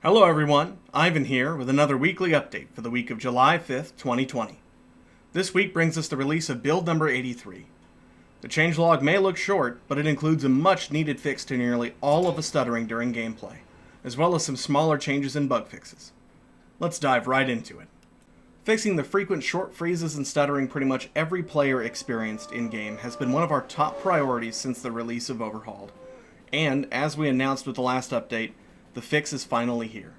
Hello everyone, Ivan here with another weekly update for the week of July 5th, 2020. This week brings us the release of build number 83. The changelog may look short, but it includes a much needed fix to nearly all of the stuttering during gameplay, as well as some smaller changes and bug fixes. Let's dive right into it. Fixing the frequent short freezes and stuttering pretty much every player experienced in-game has been one of our top priorities since the release of Overhauled, and as we announced with the last update, the fix is finally here.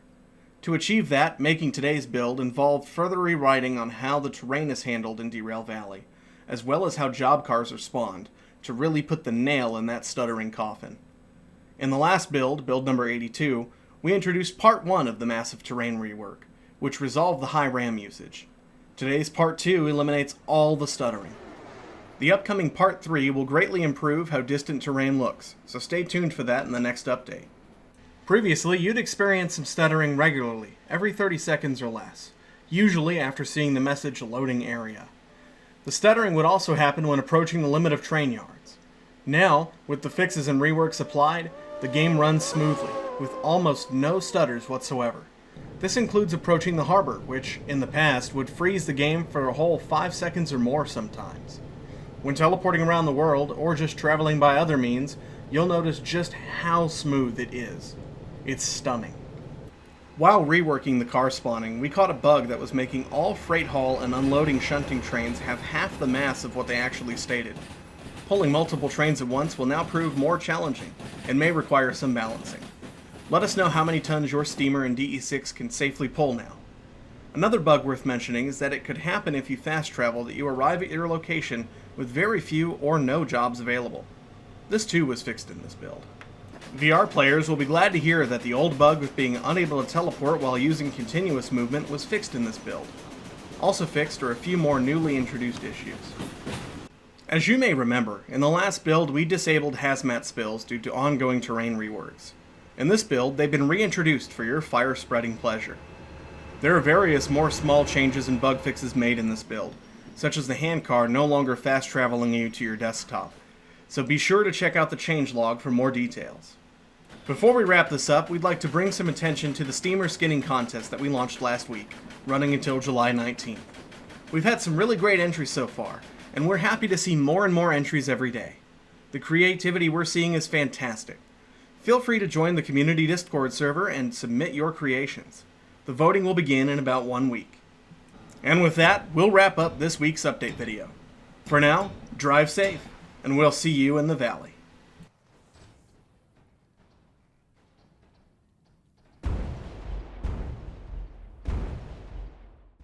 To achieve that, making today's build involved further rewriting on how the terrain is handled in Derail Valley, as well as how job cars are spawned, to really put the nail in that stuttering coffin. In the last build number 82, we introduced part 1 of the massive terrain rework, which resolved the high RAM usage. Today's part 2 eliminates all the stuttering. The upcoming part 3 will greatly improve how distant terrain looks, so stay tuned for that in the next update. Previously, you'd experience some stuttering regularly, every 30 seconds or less, usually after seeing the message loading area. The stuttering would also happen when approaching the limit of train yards. Now, with the fixes and reworks applied, the game runs smoothly, with almost no stutters whatsoever. This includes approaching the harbor, which, in the past, would freeze the game for a whole 5 seconds or more sometimes. When teleporting around the world, or just traveling by other means, you'll notice just how smooth it is. It's stunning. While reworking the car spawning, we caught a bug that was making all freight haul and unloading shunting trains have half the mass of what they actually stated. Pulling multiple trains at once will now prove more challenging, and may require some balancing. Let us know how many tons your steamer and DE6 can safely pull now. Another bug worth mentioning is that it could happen if you fast travel that you arrive at your location with very few or no jobs available. This too was fixed in this build. VR players will be glad to hear that the old bug with being unable to teleport while using continuous movement was fixed in this build. Also fixed are a few more newly introduced issues. As you may remember, in the last build we disabled hazmat spills due to ongoing terrain reworks. In this build, they've been reintroduced for your fire-spreading pleasure. There are various more small changes and bug fixes made in this build, such as the handcar no longer fast-traveling you to your desktop, so be sure to check out the changelog for more details. Before we wrap this up, we'd like to bring some attention to the steamer skinning contest that we launched last week, running until July 19th. We've had some really great entries so far, and we're happy to see more and more entries every day. The creativity we're seeing is fantastic. Feel free to join the community Discord server and submit your creations. The voting will begin in about 1 week. And with that, we'll wrap up this week's update video. For now, drive safe, and we'll see you in the valley.